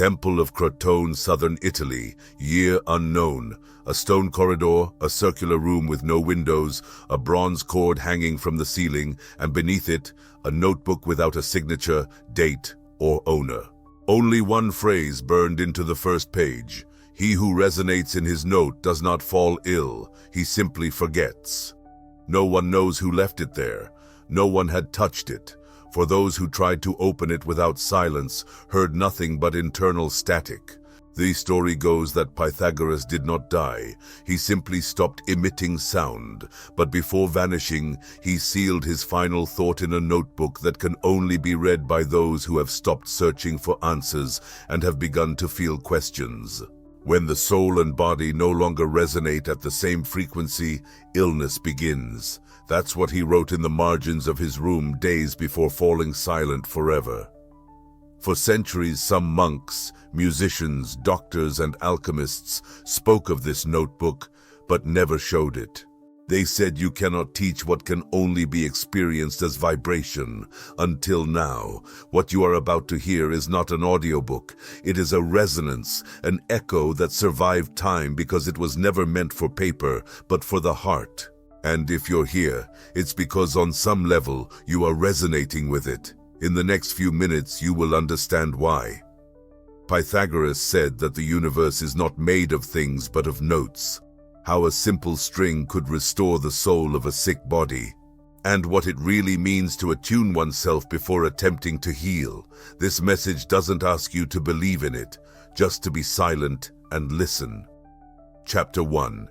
Temple of Crotone, southern Italy, year unknown. A stone corridor, a circular room with no windows, a bronze cord hanging from the ceiling, and beneath it, a notebook without a signature, date, or owner. Only one phrase burned into the first page. He who resonates in his note does not fall ill, he simply forgets. No one knows who left it there. No one had touched it. For those who tried to open it without silence heard nothing but internal static. The story goes that Pythagoras did not die. He simply stopped emitting sound. But before vanishing, he sealed his final thought in a notebook that can only be read by those who have stopped searching for answers and have begun to feel questions. When the soul and body no longer resonate at the same frequency, illness begins. That's what he wrote in the margins of his room days before falling silent forever. For centuries, some monks, musicians, doctors, and alchemists spoke of this notebook, but never showed it. They said you cannot teach what can only be experienced as vibration. Until now, what you are about to hear is not an audiobook. It is a resonance, an echo that survived time because it was never meant for paper, but for the heart. And if you're here, it's because on some level you are resonating with it. In the next few minutes you will understand why. Pythagoras said that the universe is not made of things but of notes. How a simple string could restore the soul of a sick body. And what it really means to attune oneself before attempting to heal. This message doesn't ask you to believe in it, just to be silent and listen. Chapter 1.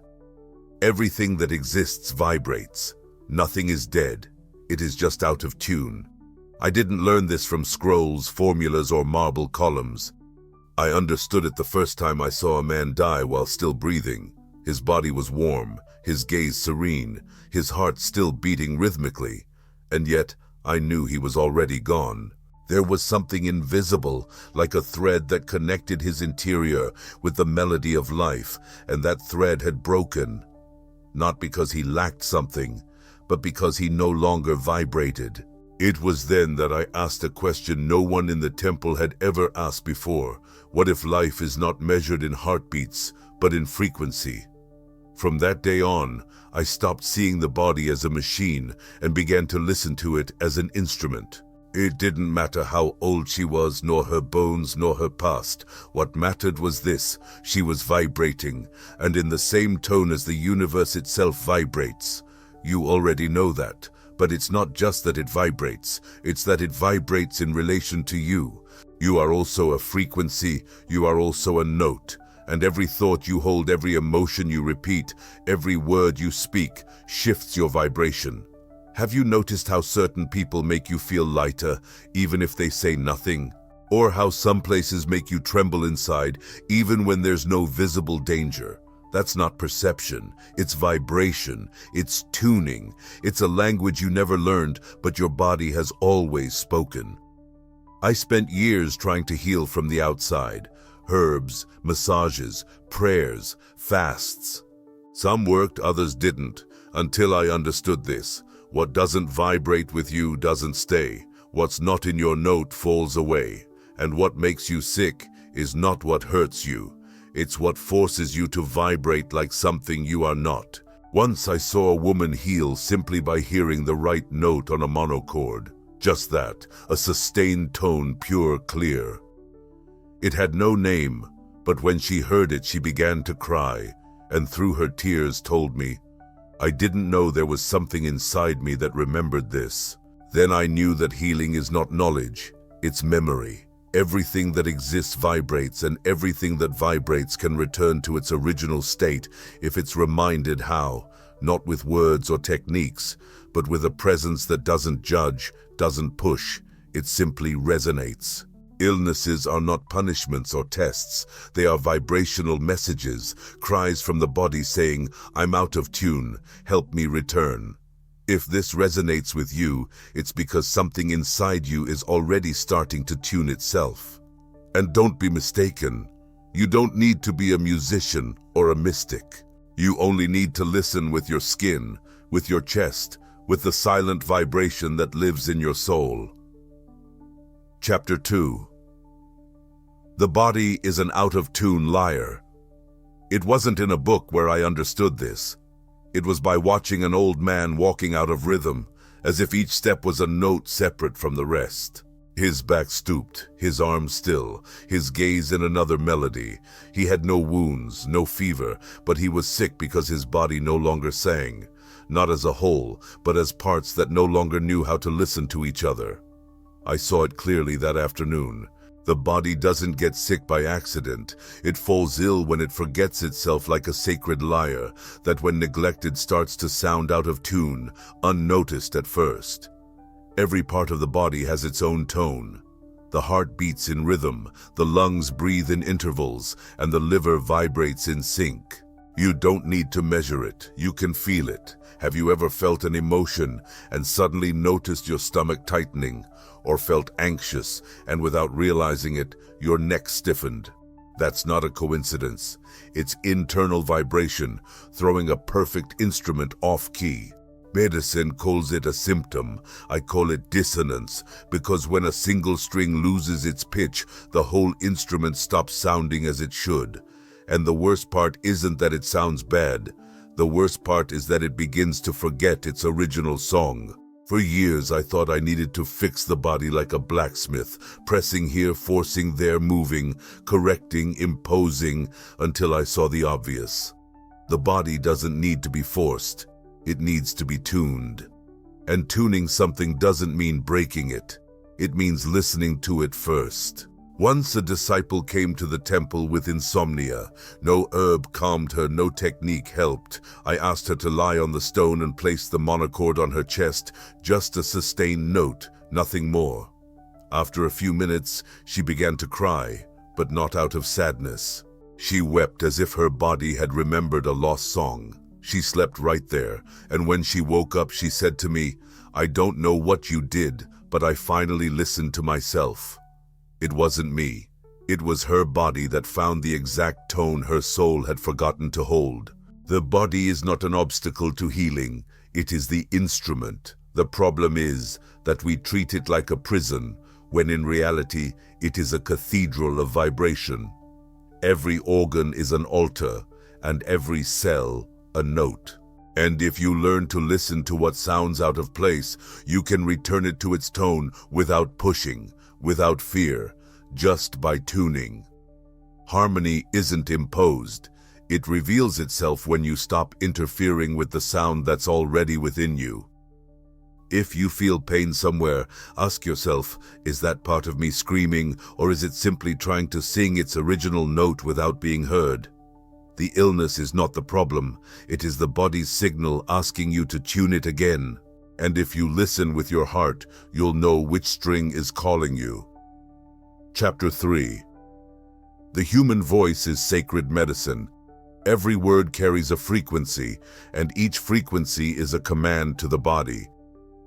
Everything that exists vibrates. Nothing is dead. It is just out of tune. I didn't learn this from scrolls, formulas, or marble columns. I understood it the first time I saw a man die while still breathing. His body was warm, his gaze serene, his heart still beating rhythmically, and yet I knew he was already gone. There was something invisible, like a thread that connected his interior with the melody of life, and that thread had broken. Not because he lacked something, but because he no longer vibrated. It was then that I asked a question no one in the temple had ever asked before. What if life is not measured in heartbeats, but in frequency? From that day on, I stopped seeing the body as a machine and began to listen to it as an instrument. It didn't matter how old she was, nor her bones, nor her past. What mattered was this: she was vibrating, and in the same tone as the universe itself vibrates. You already know that, but it's not just that it vibrates, it's that it vibrates in relation to you. You are also a frequency, you are also a note, and every thought you hold, every emotion you repeat, every word you speak, shifts your vibration. Have you noticed how certain people make you feel lighter, even if they say nothing? Or how some places make you tremble inside, even when there's no visible danger? That's not perception, it's vibration, it's tuning. It's a language you never learned, but your body has always spoken. I spent years trying to heal from the outside. Herbs, massages, prayers, fasts. Some worked, others didn't, until I understood this. What doesn't vibrate with you doesn't stay. What's not in your note falls away. And what makes you sick is not what hurts you. It's what forces you to vibrate like something you are not. Once I saw a woman heal simply by hearing the right note on a monochord. Just that, a sustained tone, pure, clear. It had no name, but when she heard it, she began to cry, and through her tears told me, I didn't know there was something inside me that remembered this. Then I knew that healing is not knowledge, it's memory. Everything that exists vibrates, and everything that vibrates can return to its original state if it's reminded how, not with words or techniques, but with a presence that doesn't judge, doesn't push, it simply resonates. Illnesses are not punishments or tests. They are vibrational messages, cries from the body saying, I'm out of tune, help me return. If this resonates with you, it's because something inside you is already starting to tune itself. And don't be mistaken, you don't need to be a musician or a mystic. You only need to listen with your skin, with your chest, with the silent vibration that lives in your soul. Chapter 2. The body is an out-of-tune liar. It wasn't in a book where I understood this. It was by watching an old man walking out of rhythm, as if each step was a note separate from the rest. His back stooped, his arms still, his gaze in another melody. He had no wounds, no fever, but he was sick because his body no longer sang, not as a whole, but as parts that no longer knew how to listen to each other. I saw it clearly that afternoon. The body doesn't get sick by accident. It falls ill when it forgets itself like a sacred lyre, that when neglected starts to sound out of tune, unnoticed at first. Every part of the body has its own tone. The heart beats in rhythm, the lungs breathe in intervals, and the liver vibrates in sync. You don't need to measure it, you can feel it. Have you ever felt an emotion and suddenly noticed your stomach tightening, or felt anxious and without realizing it, your neck stiffened? That's not a coincidence. It's internal vibration, throwing a perfect instrument off key. Medicine calls it a symptom. I call it dissonance, because when a single string loses its pitch, the whole instrument stops sounding as it should. And the worst part isn't that it sounds bad. The worst part is that it begins to forget its original song. For years, I thought I needed to fix the body like a blacksmith, pressing here, forcing there, moving, correcting, imposing, until I saw the obvious. The body doesn't need to be forced. It needs to be tuned. And tuning something doesn't mean breaking it. It means listening to it first. Once a disciple came to the temple with insomnia. No herb calmed her, no technique helped. I asked her to lie on the stone and place the monochord on her chest, just a sustained note, nothing more. After a few minutes, she began to cry, but not out of sadness. She wept as if her body had remembered a lost song. She slept right there, and when she woke up, she said to me, "I don't know what you did, but I finally listened to myself." It wasn't me. It was her body that found the exact tone her soul had forgotten to hold. The body is not an obstacle to healing. It is the instrument. The problem is that we treat it like a prison, when in reality it is a cathedral of vibration. Every organ is an altar, and every cell a note. And if you learn to listen to what sounds out of place, you can return it to its tone without pushing, without fear, just by tuning. Harmony isn't imposed. It reveals itself when you stop interfering with the sound that's already within you. If you feel pain somewhere, ask yourself, is that part of me screaming, or is it simply trying to sing its original note without being heard? The illness is not the problem. It is the body's signal asking you to tune it again. And if you listen with your heart, you'll know which string is calling you. Chapter 3. The human voice is sacred medicine. Every word carries a frequency, and each frequency is a command to the body.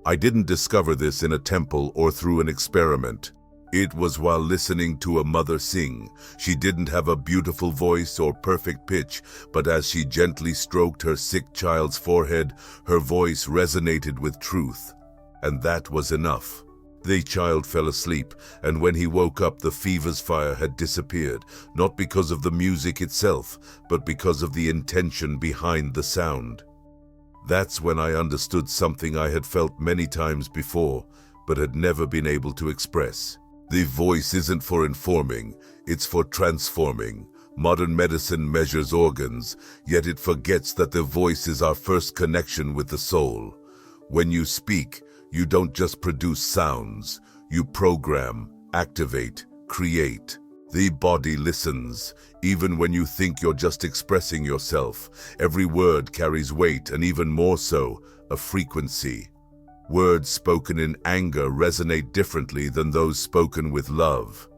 I didn't discover this in a temple or through an experiment. It was while listening to a mother sing. She didn't have a beautiful voice or perfect pitch, but as she gently stroked her sick child's forehead, her voice resonated with truth. And that was enough. The child fell asleep, and when he woke up, the fever's fire had disappeared, not because of the music itself, but because of the intention behind the sound. That's when I understood something I had felt many times before, but had never been able to express. The voice isn't for informing, it's for transforming. Modern medicine measures organs, yet it forgets that the voice is our first connection with the soul. When you speak, you don't just produce sounds, you program, activate, create. The body listens, even when you think you're just expressing yourself. Every word carries weight, and even more so, a frequency. Words spoken in anger resonate differently than those spoken with love.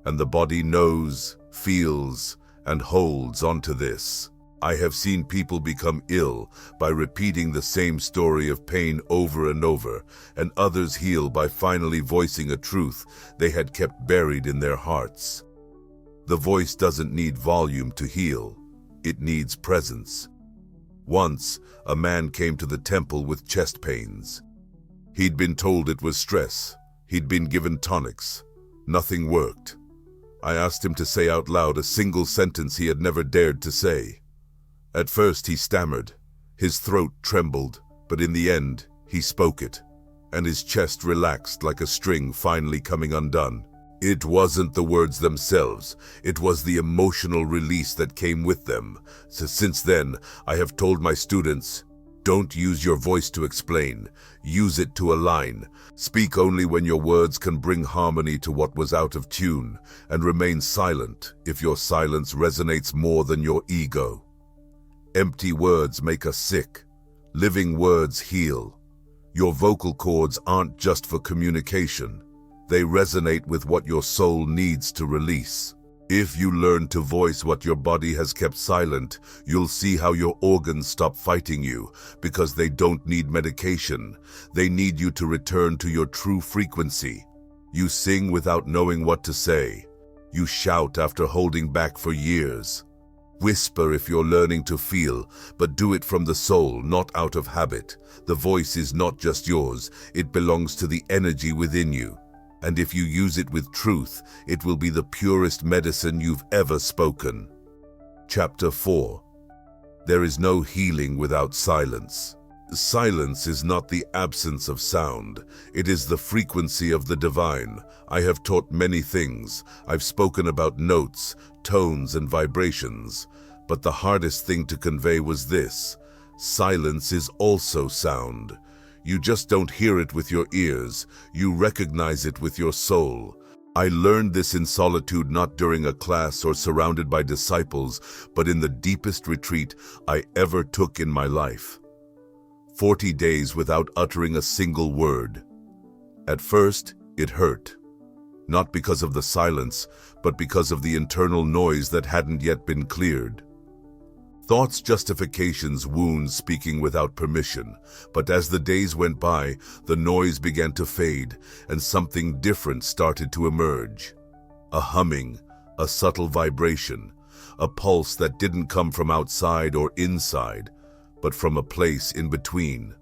And the body knows, feels, and holds onto this. I have seen people become ill by repeating the same story of pain over and over, and others heal by finally voicing a truth they had kept buried in their hearts. The voice doesn't need volume to heal. It needs presence. Once, a man came to the temple with chest pains. He'd been told it was stress. He'd been given tonics. Nothing worked. I asked him to say out loud a single sentence he had never dared to say. At first he stammered. His throat trembled, but in the end, he spoke it, and his chest relaxed like a string finally coming undone. It wasn't the words themselves, it was the emotional release that came with them. So since then, I have told my students, don't use your voice to explain, use it to align. Speak only when your words can bring harmony to what was out of tune, and remain silent if your silence resonates more than your ego. Empty words make us sick. Living words heal. Your vocal cords aren't just for communication. They resonate with what your soul needs to release. If you learn to voice what your body has kept silent, you'll see how your organs stop fighting you, because they don't need medication. They need you to return to your true frequency. You sing without knowing what to say. You shout after holding back for years. Whisper if you're learning to feel, but do it from the soul, not out of habit. The voice is not just yours, it belongs to the energy within you. And if you use it with truth, it will be the purest medicine you've ever spoken. Chapter 4. There is no healing without silence. Silence is not the absence of sound. It is the frequency of the divine. I have taught many things. I've spoken about notes, tones, and vibrations. But the hardest thing to convey was this: silence is also sound. You just don't hear it with your ears, you recognize it with your soul. I learned this in solitude, not during a class or surrounded by disciples, but in the deepest retreat I ever took in my life. 40 days without uttering a single word. At first, it hurt. Not because of the silence, but because of the internal noise that hadn't yet been cleared. Thoughts, justifications, wounds, speaking without permission. But as the days went by, the noise began to fade, and something different started to emerge. A humming, a subtle vibration, a pulse that didn't come from outside or inside, but from a place in between.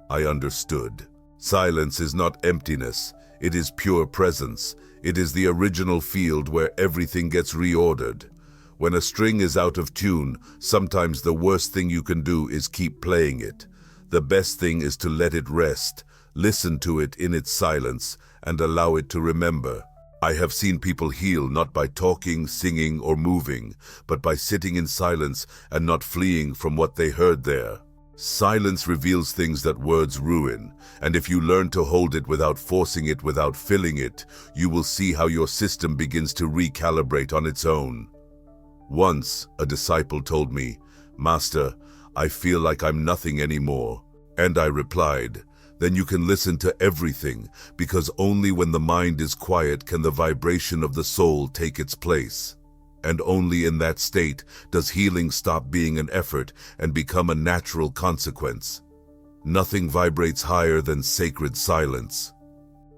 I understood. Silence is not emptiness, it is pure presence. It is the original field where everything gets reordered. When a string is out of tune, sometimes the worst thing you can do is keep playing it. The best thing is to let it rest, listen to it in its silence, and allow it to remember. I have seen people heal not by talking, singing, or moving, but by sitting in silence and not fleeing from what they heard there. Silence reveals things that words ruin, and if you learn to hold it without forcing it, without filling it, you will see how your system begins to recalibrate on its own. Once, a disciple told me, "Master, I feel like I'm nothing anymore." And I replied, "Then you can listen to everything, because only when the mind is quiet can the vibration of the soul take its place. And only in that state does healing stop being an effort and become a natural consequence. Nothing vibrates higher than sacred silence.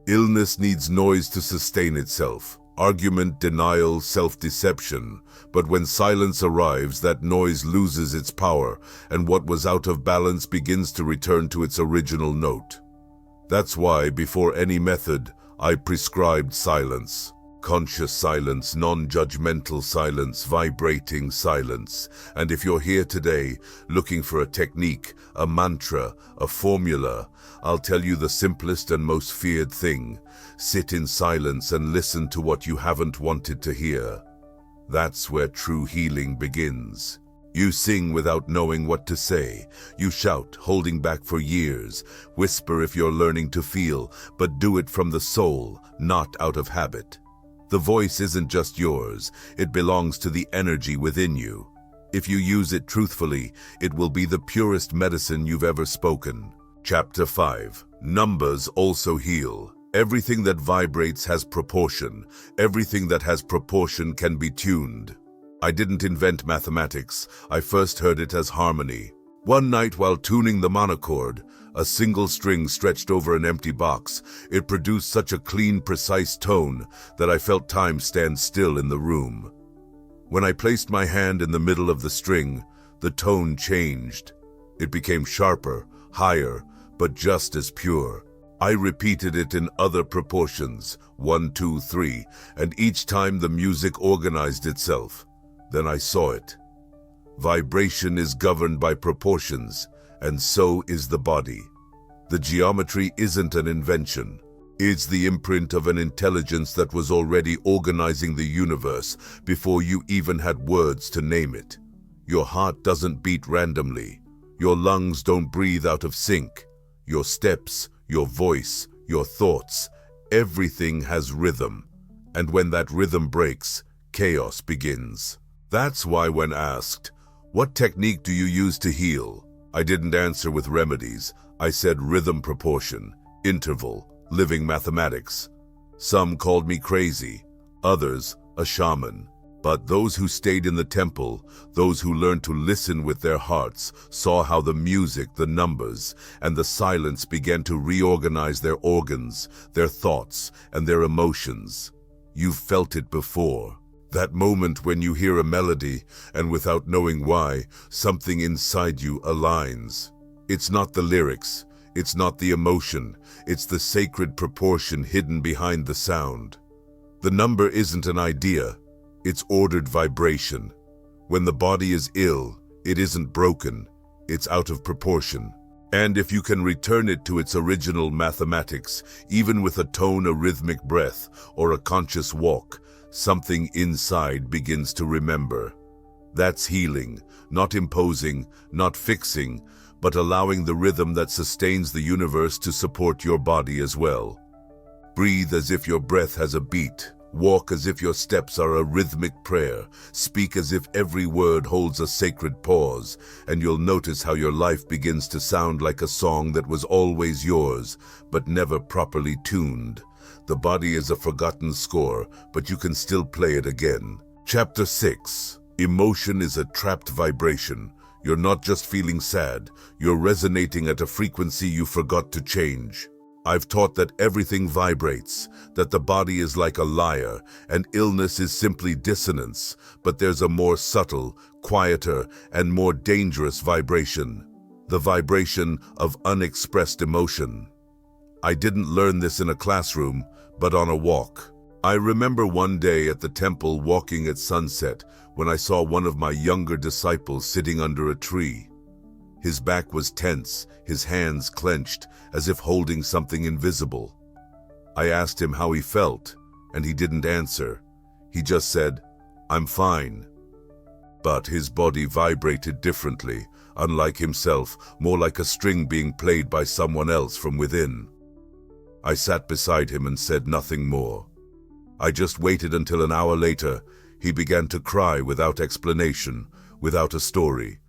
Illness needs noise to sustain itself. Argument, denial, self-deception. But when silence arrives, that noise loses its power, and what was out of balance begins to return to its original note. That's why, before any method, I prescribed silence. Conscious silence, non-judgmental silence, vibrating silence. And if you're here today, looking for a technique, a mantra, a formula, I'll tell you the simplest and most feared thing. Sit in silence and listen to what you haven't wanted to hear. That's where true healing begins. You sing without knowing what to say. You shout, holding back for years. Whisper if you're learning to feel, but do it from the soul, not out of habit. The voice isn't just yours, it belongs to the energy within you. If you use it truthfully, it will be the purest medicine you've ever spoken. Chapter 5. Numbers also heal. Everything that vibrates has proportion. Everything that has proportion can be tuned. I didn't invent mathematics. I first heard it as harmony. One night while tuning the monochord, a single string stretched over an empty box, it produced such a clean, precise tone that I felt time stand still in the room. When I placed my hand in the middle of the string, the tone changed. It became sharper, higher, but just as pure. I repeated it in other proportions, 1, 2, 3, and each time the music organized itself. Then I saw it. Vibration is governed by proportions, and so is the body. The geometry isn't an invention. It's the imprint of an intelligence that was already organizing the universe before you even had words to name it. Your heart doesn't beat randomly. Your lungs don't breathe out of sync. Your steps, your voice, your thoughts, everything has rhythm. And when that rhythm breaks, chaos begins. That's why when asked, "What technique do you use to heal?" I didn't answer with remedies. I said rhythm proportion, interval, living mathematics. Some called me crazy, others a shaman. But those who stayed in the temple, those who learned to listen with their hearts, saw how the music, the numbers, and the silence began to reorganize their organs, their thoughts, and their emotions. You've felt it before. That moment when you hear a melody, and without knowing why, something inside you aligns. It's not the lyrics, it's not the emotion, it's the sacred proportion hidden behind the sound. The number isn't an idea. It's ordered vibration. When the body is ill, it isn't broken, it's out of proportion. And if you can return it to its original mathematics, even with a tone, a rhythmic breath, or a conscious walk, something inside begins to remember. That's healing, not imposing, not fixing, but allowing the rhythm that sustains the universe to support your body as well. Breathe as if your breath has a beat. Walk as if your steps are a rhythmic prayer. Speak as if every word holds a sacred pause, and you'll notice how your life begins to sound like a song that was always yours, but never properly tuned. The body is a forgotten score, but you can still play it again. Chapter 6. Emotion is a trapped vibration. You're not just feeling sad, you're resonating at a frequency you forgot to change. I've taught that everything vibrates, that the body is like a lyre, and illness is simply dissonance, but there's a more subtle, quieter, and more dangerous vibration. The vibration of unexpressed emotion. I didn't learn this in a classroom, but on a walk. I remember one day at the temple walking at sunset when I saw one of my younger disciples sitting under a tree. His back was tense, his hands clenched, as if holding something invisible. I asked him how he felt, and he didn't answer. He just said, "I'm fine." But his body vibrated differently, unlike himself, more like a string being played by someone else from within. I sat beside him and said nothing more. I just waited until an hour later, he began to cry without explanation, without a story.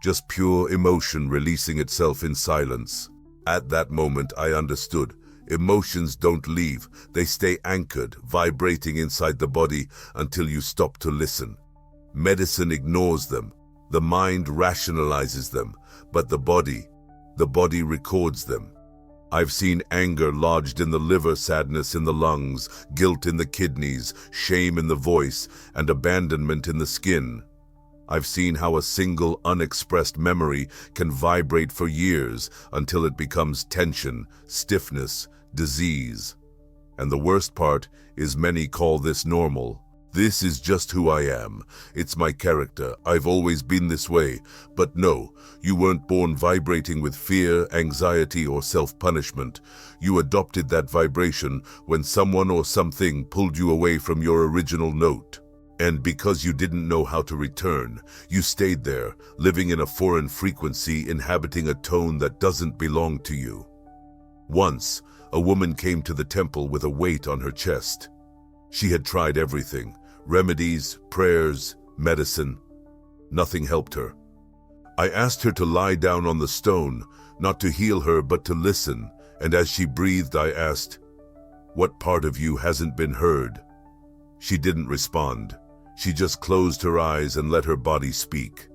Just pure emotion releasing itself in silence. At that moment, I understood. Emotions don't leave. They stay anchored, vibrating inside the body until you stop to listen. Medicine ignores them. The mind rationalizes them, but the body records them. I've seen anger lodged in the liver, sadness in the lungs, guilt in the kidneys, shame in the voice, and abandonment in the skin. I've seen how a single unexpressed memory can vibrate for years until it becomes tension, stiffness, disease. And the worst part is many call this normal. This is just who I am. It's my character. I've always been this way. But no, you weren't born vibrating with fear, anxiety, or self-punishment. You adopted that vibration when someone or something pulled you away from your original note. And because you didn't know how to return, you stayed there, living in a foreign frequency, inhabiting a tone that doesn't belong to you. Once, a woman came to the temple with a weight on her chest. She had tried everything, remedies, prayers, medicine. Nothing helped her. I asked her to lie down on the stone, not to heal her, but to listen, and as she breathed, I asked, "What part of you hasn't been heard?" She didn't respond. She just closed her eyes and let her body speak.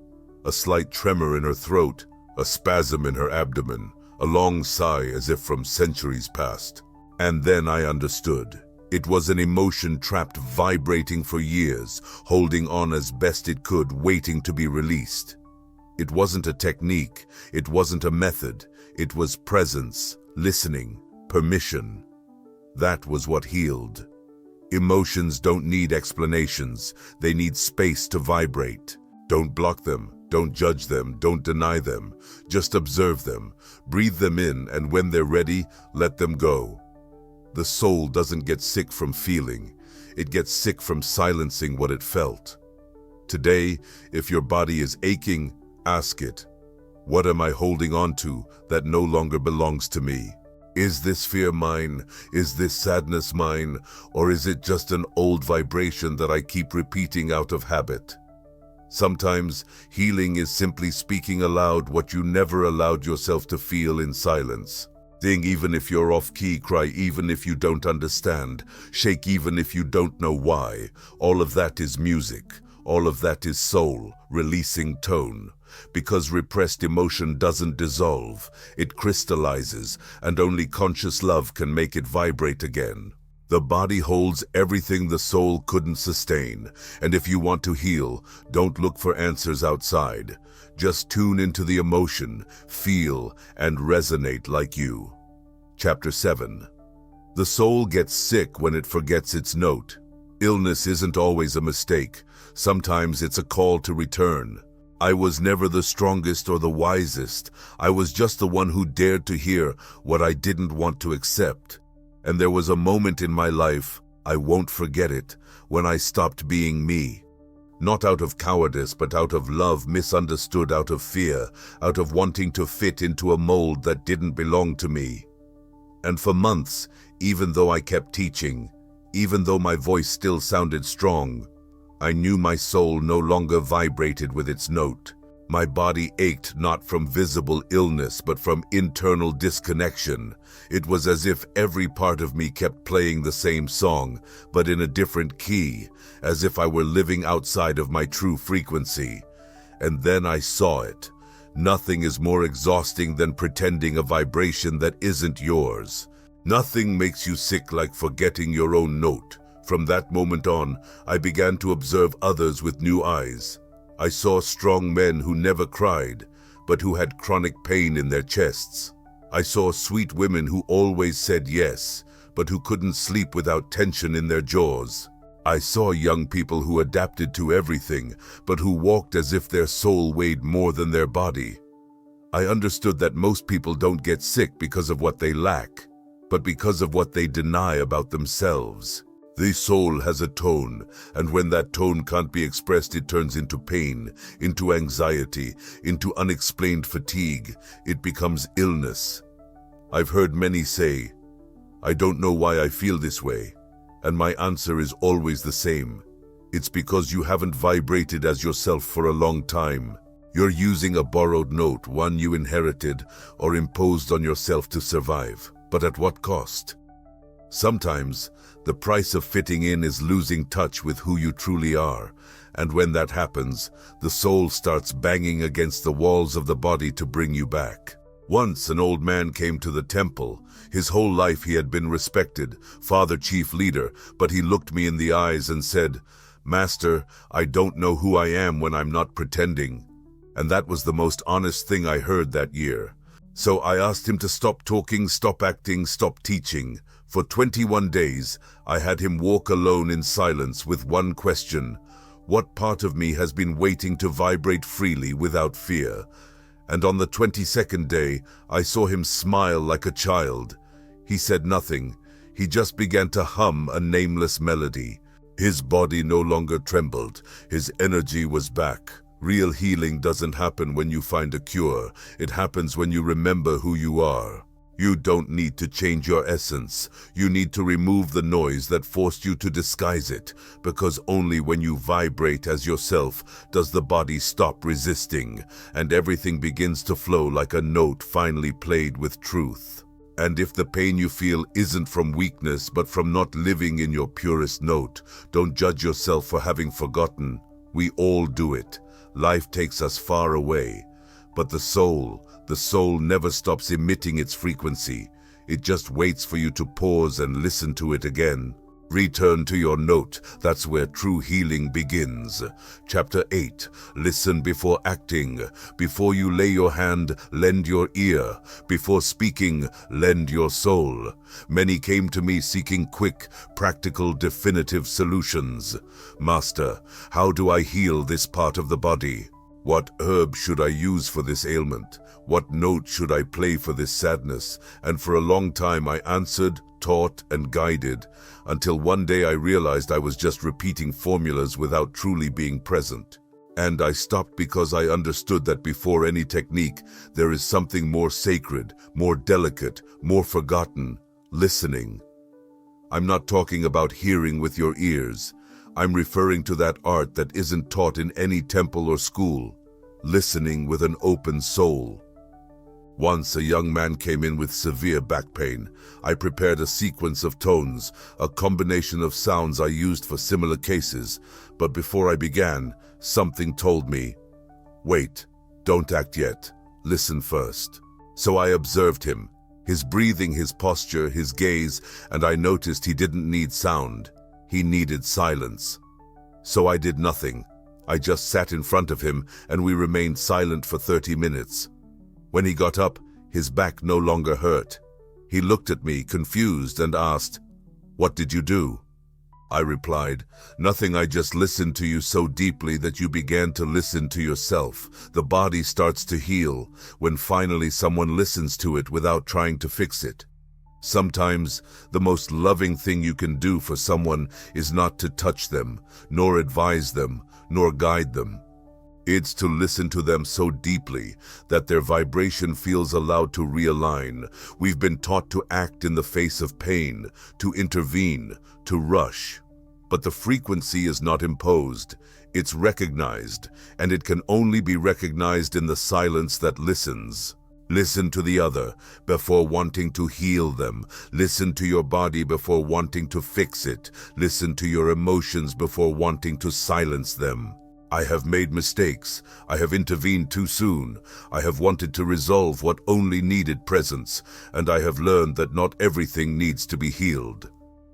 A slight tremor in her throat, a spasm in her abdomen, a long sigh as if from centuries past. And then I understood. It was an emotion trapped, vibrating for years, holding on as best it could, waiting to be released. It wasn't a technique, it wasn't a method, it was presence, listening, permission. That was what healed. Emotions don't need explanations. They need space to vibrate. Don't block them. Don't judge them. Don't deny them. Just observe them. Breathe them in, and when they're ready, let them go. The soul doesn't get sick from feeling. It gets sick from silencing what it felt. Today, if your body is aching, ask it, what am I holding on to that no longer belongs to me? Is this fear mine? Is this sadness mine? Or is it just an old vibration that I keep repeating out of habit? Sometimes healing is simply speaking aloud what you never allowed yourself to feel in silence. Sing even if you're off key, cry even if you don't understand, shake even if you don't know why. All of that is music. All of that is soul, releasing tone. Because repressed emotion doesn't dissolve, it crystallizes, and only conscious love can make it vibrate again. The body holds everything the soul couldn't sustain, and if you want to heal, don't look for answers outside. Just tune into the emotion, feel, and resonate like you. Chapter 7. The soul gets sick when it forgets its note. Illness isn't always a mistake. Sometimes it's a call to return. I was never the strongest or the wisest. I was just the one who dared to hear what I didn't want to accept. And there was a moment in my life, I won't forget it, when I stopped being me. Not out of cowardice, but out of love, misunderstood, out of fear, out of wanting to fit into a mold that didn't belong to me. And for months, even though I kept teaching, even though my voice still sounded strong, I knew my soul no longer vibrated with its note. My body ached not from visible illness, but from internal disconnection. It was as if every part of me kept playing the same song, but in a different key, as if I were living outside of my true frequency. And then I saw it. Nothing is more exhausting than pretending a vibration that isn't yours. Nothing makes you sick like forgetting your own note. From that moment on, I began to observe others with new eyes. I saw strong men who never cried, but who had chronic pain in their chests. I saw sweet women who always said yes, but who couldn't sleep without tension in their jaws. I saw young people who adapted to everything, but who walked as if their soul weighed more than their body. I understood that most people don't get sick because of what they lack, but because of what they deny about themselves. The soul has a tone, and when that tone can't be expressed, it turns into pain, into anxiety, into unexplained fatigue. It becomes illness. I've heard many say, I don't know why I feel this way, and my answer is always the same. It's because you haven't vibrated as yourself for a long time. You're using a borrowed note, one you inherited or imposed on yourself to survive. But at what cost? Sometimes, the price of fitting in is losing touch with who you truly are, and when that happens, the soul starts banging against the walls of the body to bring you back. Once an old man came to the temple. His whole life he had been respected, father, chief leader, but he looked me in the eyes and said, "Master, I don't know who I am when I'm not pretending." And that was the most honest thing I heard that year. So I asked him to stop talking, stop acting, stop teaching. For 21 days, I had him walk alone in silence with one question: what part of me has been waiting to vibrate freely without fear? And on the 22nd day, I saw him smile like a child. He said nothing. He just began to hum a nameless melody. His body no longer trembled. His energy was back. Real healing doesn't happen when you find a cure. It happens when you remember who you are. You don't need to change your essence. You need to remove the noise that forced you to disguise it, because only when you vibrate as yourself does the body stop resisting, and everything begins to flow like a note finally played with truth. And if the pain you feel isn't from weakness but from not living in your purest note, don't judge yourself for having forgotten. We all do it. Life takes us far away. But the soul never stops emitting its frequency. It just waits for you to pause and listen to it again. Return to your note. That's where true healing begins. Chapter 8. Listen before acting. Before you lay your hand, lend your ear. Before speaking, lend your soul. Many came to me seeking quick, practical, definitive solutions. Master, how do I heal this part of the body? What herb should I use for this ailment? What note should I play for this sadness? And for a long time I answered, taught, and guided, until one day I realized I was just repeating formulas without truly being present. And I stopped because I understood that before any technique, there is something more sacred, more delicate, more forgotten: listening. I'm not talking about hearing with your ears. I'm referring to that art that isn't taught in any temple or school. Listening with an open soul. Once a young man came in with severe back pain. I prepared a sequence of tones, a combination of sounds I used for similar cases. But before I began, something told me, wait, don't act yet, listen first. So I observed him, his breathing, his posture, his gaze, and I noticed he didn't need sound. He needed silence. So I did nothing. I just sat in front of him and we remained silent for 30 minutes. When he got up, his back no longer hurt. He looked at me, confused, and asked, "What did you do?" I replied, "Nothing, I just listened to you so deeply that you began to listen to yourself. The body starts to heal when finally someone listens to it without trying to fix it. Sometimes the most loving thing you can do for someone is not to touch them, nor advise them, nor guide them. It's to listen to them so deeply that their vibration feels allowed to realign. We've been taught to act in the face of pain, to intervene, to rush. But the frequency is not imposed. It's recognized, and it can only be recognized in the silence that listens. Listen to the other before wanting to heal them. Listen to your body before wanting to fix it. Listen to your emotions before wanting to silence them. I have made mistakes. I have intervened too soon. I have wanted to resolve what only needed presence, and I have learned that not everything needs to be healed.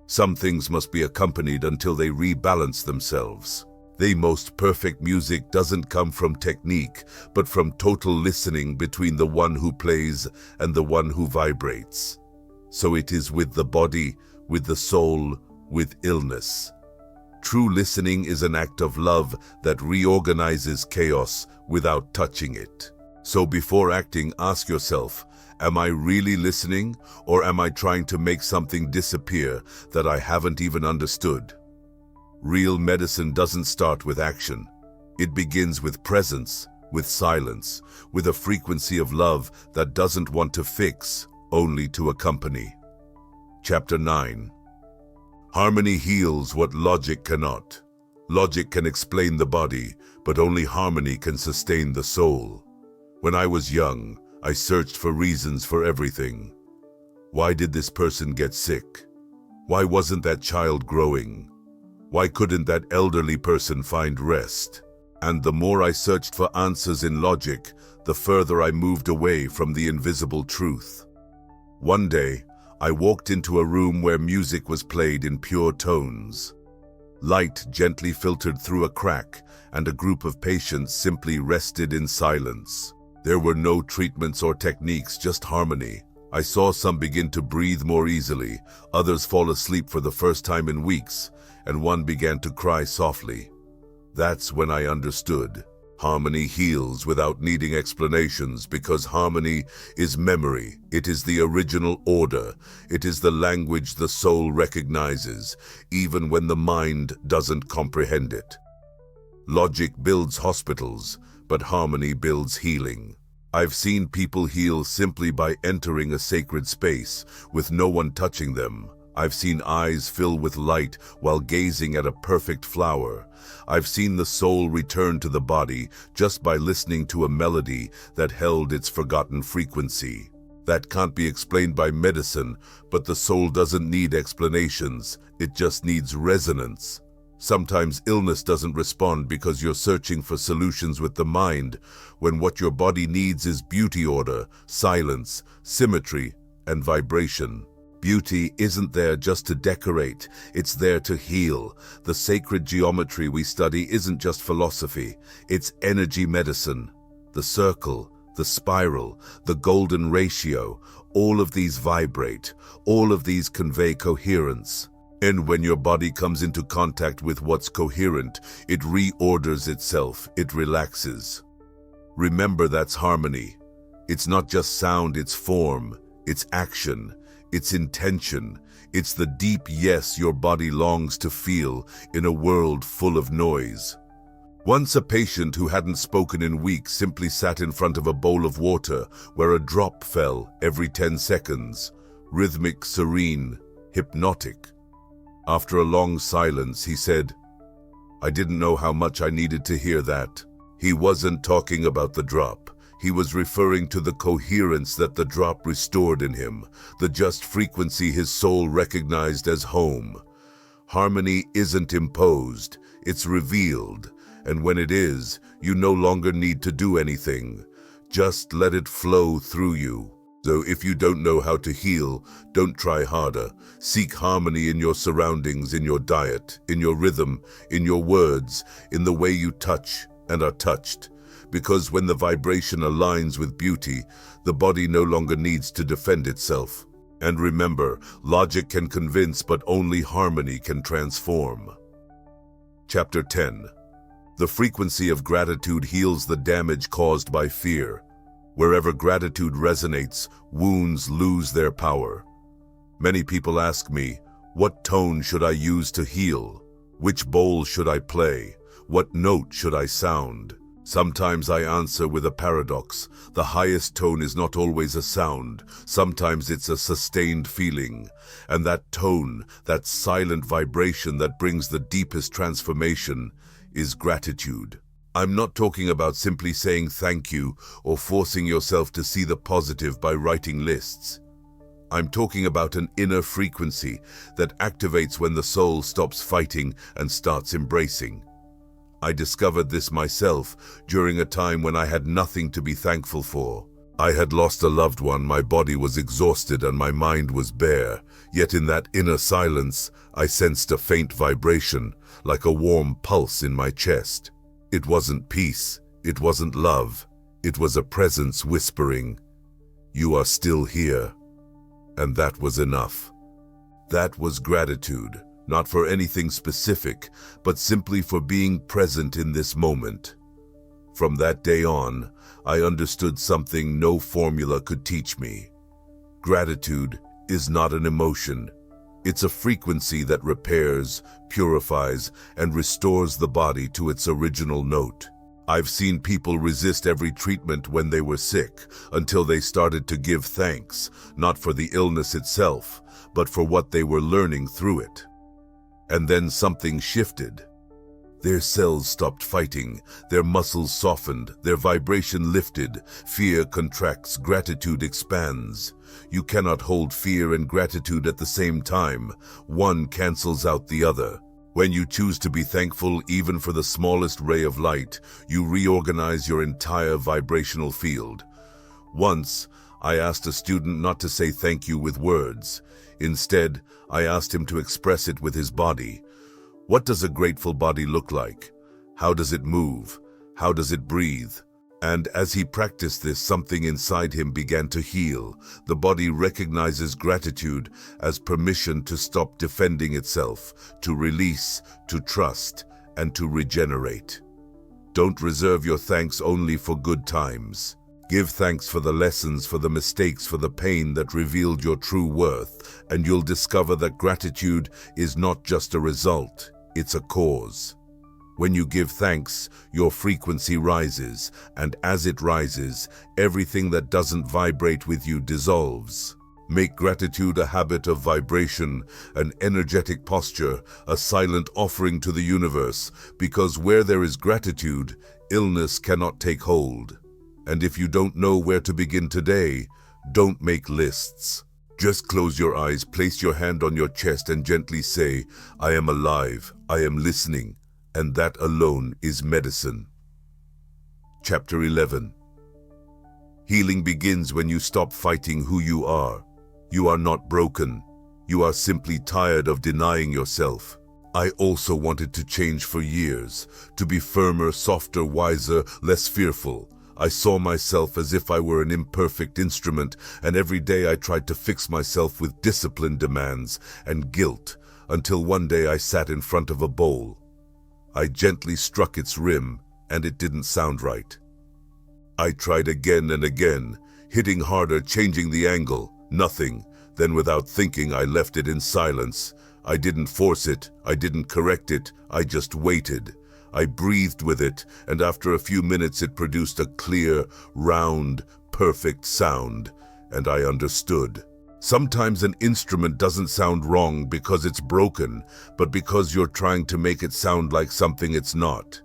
Some things must be accompanied until they rebalance themselves. The most perfect music doesn't come from technique, but from total listening between the one who plays and the one who vibrates. So it is with the body, with the soul, with illness. True listening is an act of love that reorganizes chaos without touching it. So before acting, ask yourself, am I really listening, or am I trying to make something disappear that I haven't even understood? Real medicine doesn't start with action. It begins with presence, with silence, with a frequency of love that doesn't want to fix, only to accompany. Chapter 9. Harmony heals what logic cannot. Logic can explain the body, but only harmony can sustain the soul. When I was young, I searched for reasons for everything. Why did this person get sick? Why wasn't that child growing? Why couldn't that elderly person find rest? And the more I searched for answers in logic, the further I moved away from the invisible truth. One day, I walked into a room where music was played in pure tones. Light gently filtered through a crack, and a group of patients simply rested in silence. There were no treatments or techniques, just harmony. I saw some begin to breathe more easily, others fall asleep for the first time in weeks, and one began to cry softly. That's when I understood. Harmony heals without needing explanations, because harmony is memory. It is the original order. It is the language the soul recognizes, even when the mind doesn't comprehend it. Logic builds hospitals, but harmony builds healing. I've seen people heal simply by entering a sacred space, with no one touching them. I've seen eyes fill with light while gazing at a perfect flower. I've seen the soul return to the body just by listening to a melody that held its forgotten frequency. That can't be explained by medicine, but the soul doesn't need explanations. It just needs resonance. Sometimes illness doesn't respond because you're searching for solutions with the mind, when what your body needs is beauty, order, silence, symmetry, and vibration. Beauty isn't there just to decorate, it's there to heal. The sacred geometry we study isn't just philosophy, it's energy medicine. The circle, the spiral, the golden ratio, all of these vibrate, all of these convey coherence. And when your body comes into contact with what's coherent, it reorders itself, it relaxes. Remember, that's harmony. It's not just sound, it's form, it's action, it's intention, it's the deep yes your body longs to feel in a world full of noise. Once a patient who hadn't spoken in weeks simply sat in front of a bowl of water where a drop fell every 10 seconds, rhythmic, serene, hypnotic. After a long silence, he said, "I didn't know how much I needed to hear that." He wasn't talking about the drop. He was referring to the coherence that the drop restored in him, the just frequency his soul recognized as home. Harmony isn't imposed, it's revealed, and when it is, you no longer need to do anything. Just let it flow through you. So if you don't know how to heal, don't try harder. Seek harmony in your surroundings, in your diet, in your rhythm, in your words, in the way you touch and are touched. Because when the vibration aligns with beauty, the body no longer needs to defend itself. And remember, logic can convince, but only harmony can transform. Chapter 10. The frequency of gratitude heals the damage caused by fear. Wherever gratitude resonates, wounds lose their power. Many people ask me, what tone should I use to heal? Which bowl should I play? What note should I sound? Sometimes I answer with a paradox. The highest tone is not always a sound. Sometimes it's a sustained feeling. And that tone, that silent vibration that brings the deepest transformation, is gratitude. I'm not talking about simply saying thank you or forcing yourself to see the positive by writing lists. I'm talking about an inner frequency that activates when the soul stops fighting and starts embracing. I discovered this myself during a time when I had nothing to be thankful for. I had lost a loved one, my body was exhausted and my mind was bare. Yet in that inner silence, I sensed a faint vibration, like a warm pulse in my chest. It wasn't peace, it wasn't love, it was a presence whispering, "You are still here." And that was enough. That was gratitude. Not for anything specific, but simply for being present in this moment. From that day on, I understood something no formula could teach me. Gratitude is not an emotion. It's a frequency that repairs, purifies, and restores the body to its original note. I've seen people resist every treatment when they were sick, until they started to give thanks, not for the illness itself, but for what they were learning through it. And then something shifted. Their cells stopped fighting, their muscles softened, their vibration lifted, fear contracts, gratitude expands. You cannot hold fear and gratitude at the same time. One cancels out the other. When you choose to be thankful even for the smallest ray of light, you reorganize your entire vibrational field. Once, I asked a student not to say thank you with words. Instead, I asked him to express it with his body. What does a grateful body look like? How does it move? How does it breathe? And as he practiced this, something inside him began to heal. The body recognizes gratitude as permission to stop defending itself, to release, to trust, and to regenerate. Don't reserve your thanks only for good times. Give thanks for the lessons, for the mistakes, for the pain that revealed your true worth, and you'll discover that gratitude is not just a result, it's a cause. When you give thanks, your frequency rises, and as it rises, everything that doesn't vibrate with you dissolves. Make gratitude a habit of vibration, an energetic posture, a silent offering to the universe, because where there is gratitude, illness cannot take hold. And if you don't know where to begin today, don't make lists. Just close your eyes, place your hand on your chest and gently say, "I am alive, I am listening," and that alone is medicine. Chapter 11. Healing begins when you stop fighting who you are. You are not broken, You are simply tired of denying yourself. I also wanted to change for years, to be firmer, softer, wiser, less fearful. I saw myself as if I were an imperfect instrument, and every day I tried to fix myself with discipline demands and guilt, until one day I sat in front of a bowl. I gently struck its rim, and it didn't sound right. I tried again and again, hitting harder, changing the angle. Nothing. Then without thinking, I left it in silence. I didn't force it, I didn't correct it, I just waited. I breathed with it, and after a few minutes it produced a clear, round, perfect sound, and I understood. Sometimes an instrument doesn't sound wrong because it's broken, but because you're trying to make it sound like something it's not.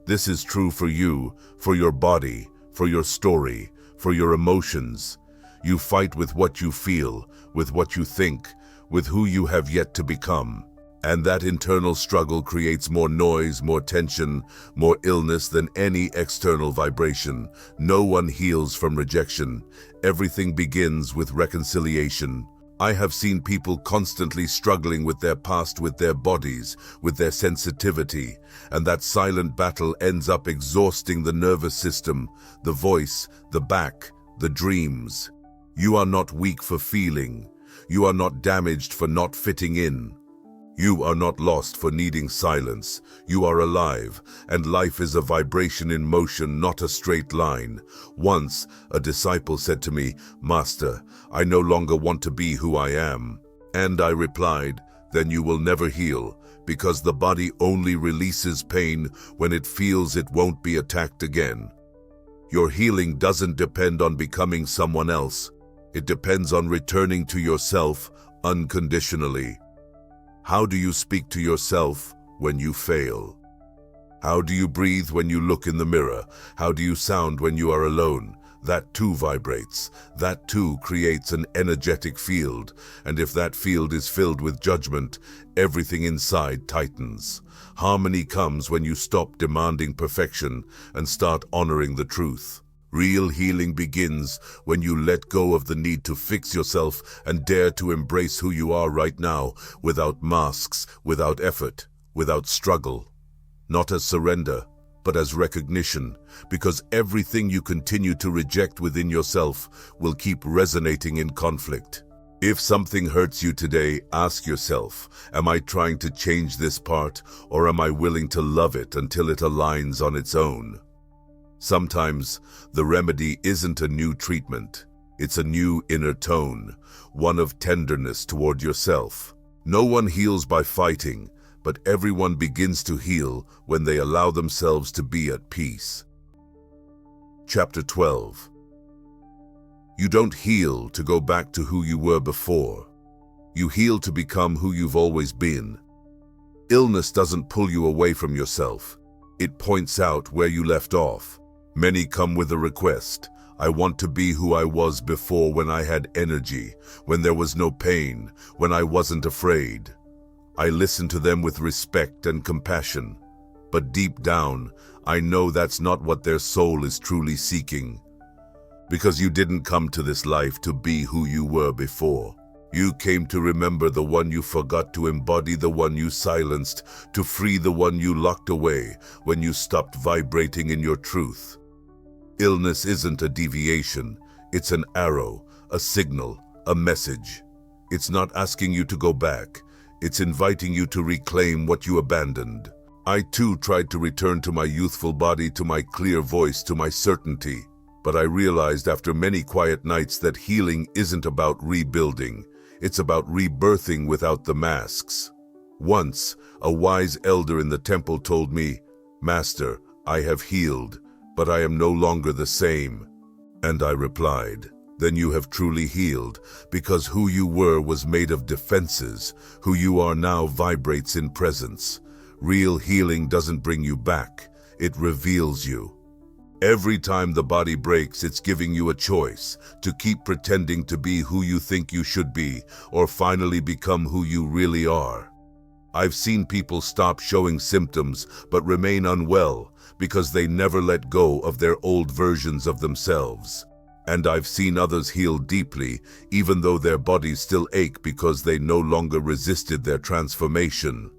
This is true for you, for your body, for your story, for your emotions. You fight with what you feel, with what you think, with who you have yet to become. And that internal struggle creates more noise, more tension, more illness than any external vibration. No one heals from rejection. Everything begins with reconciliation. I have seen people constantly struggling with their past, with their bodies, with their sensitivity, and that silent battle ends up exhausting the nervous system, the voice, the back, the dreams. You are not weak for feeling. You are not damaged for not fitting in. You are not lost for needing silence. You are alive, and life is a vibration in motion, not a straight line. Once, a disciple said to me, "Master, I no longer want to be who I am." And I replied, "Then you will never heal, because the body only releases pain when it feels it won't be attacked again." Your healing doesn't depend on becoming someone else. It depends on returning to yourself unconditionally. How do you speak to yourself when you fail? How do you breathe when you look in the mirror? How do you sound when you are alone? That too vibrates. That too creates an energetic field. And if that field is filled with judgment, everything inside tightens. Harmony comes when you stop demanding perfection and start honoring the truth. Real healing begins when you let go of the need to fix yourself and dare to embrace who you are right now, without masks, without effort, without struggle. Not as surrender, but as recognition, because everything you continue to reject within yourself will keep resonating in conflict. If something hurts you today, ask yourself, am I trying to change this part, or am I willing to love it until it aligns on its own? Sometimes the remedy isn't a new treatment. It's a new inner tone, one of tenderness toward yourself. No one heals by fighting, but everyone begins to heal when they allow themselves to be at peace. Chapter 12. You don't heal to go back to who you were before. You heal to become who you've always been. Illness doesn't pull you away from yourself. It points out where you left off. Many come with a request. I want to be who I was before, when I had energy, when there was no pain, when I wasn't afraid. I listen to them with respect and compassion. But deep down, I know that's not what their soul is truly seeking. Because you didn't come to this life to be who you were before. You came to remember the one you forgot, to embody the one you silenced, to free the one you locked away when you stopped vibrating in your truth. Illness isn't a deviation. It's an arrow, a signal, a message. It's not asking you to go back. It's inviting you to reclaim what you abandoned. I too tried to return to my youthful body, to my clear voice, to my certainty. But I realized after many quiet nights that healing isn't about rebuilding. It's about rebirthing without the masks. Once, a wise elder in the temple told me, "Master, I have healed, but I am no longer the same." And I replied, "Then you have truly healed, because who you were was made of defenses. Who you are now vibrates in presence. Real healing doesn't bring you back. It reveals you. Every time the body breaks, it's giving you a choice to keep pretending to be who you think you should be, or finally become who you really are." I've seen people stop showing symptoms but remain unwell because they never let go of their old versions of themselves. And I've seen others heal deeply, even though their bodies still ache because they no longer resisted their transformation.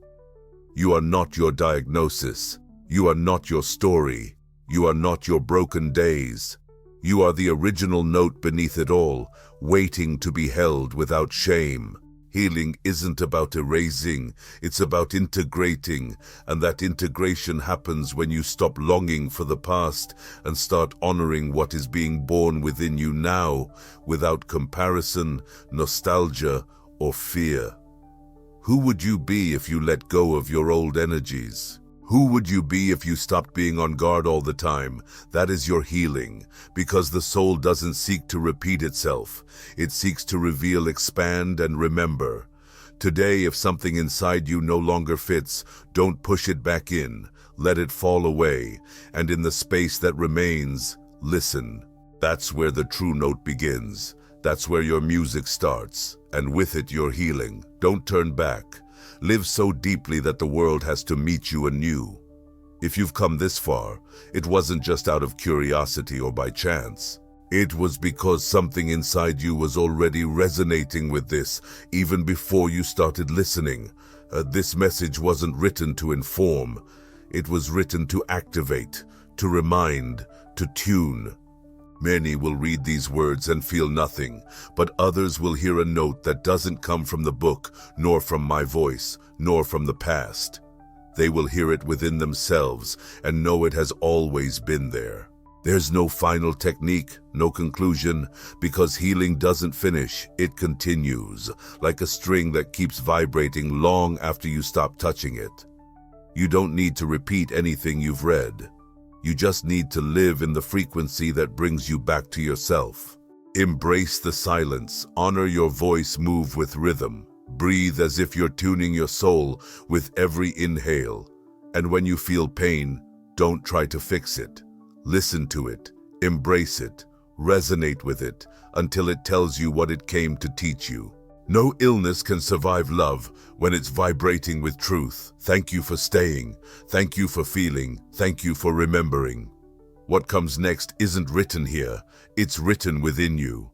You are not your diagnosis. You are not your story. You are not your broken days. You are the original note beneath it all, waiting to be held without shame. Healing isn't about erasing, it's about integrating, and that integration happens when you stop longing for the past and start honoring what is being born within you now, without comparison, nostalgia, or fear. Who would you be if you let go of your old energies? Who would you be if you stopped being on guard all the time? That is your healing, because the soul doesn't seek to repeat itself. It seeks to reveal, expand, and remember. Today, if something inside you no longer fits, don't push it back in. Let it fall away, and in the space that remains, listen. That's where the true note begins. That's where your music starts, and with it your healing. Don't turn back. Live so deeply that the world has to meet you anew. If you've come this far, it wasn't just out of curiosity or by chance. It was because something inside you was already resonating with this, even before you started listening. This message wasn't written to inform. It was written to activate, to remind, to tune. Many will read these words and feel nothing, but others will hear a note that doesn't come from the book, nor from my voice, nor from the past. They will hear it within themselves and know it has always been there. There's no final technique, no conclusion, because healing doesn't finish, it continues, like a string that keeps vibrating long after you stop touching it. You don't need to repeat anything you've read. You just need to live in the frequency that brings you back to yourself. Embrace the silence, honor your voice, move with rhythm. Breathe as if you're tuning your soul with every inhale. And when you feel pain, don't try to fix it. Listen to it, embrace it, resonate with it, until it tells you what it came to teach you. No illness can survive love when it's vibrating with truth. Thank you for staying. Thank you for feeling. Thank you for remembering. What comes next isn't written here. It's written within you.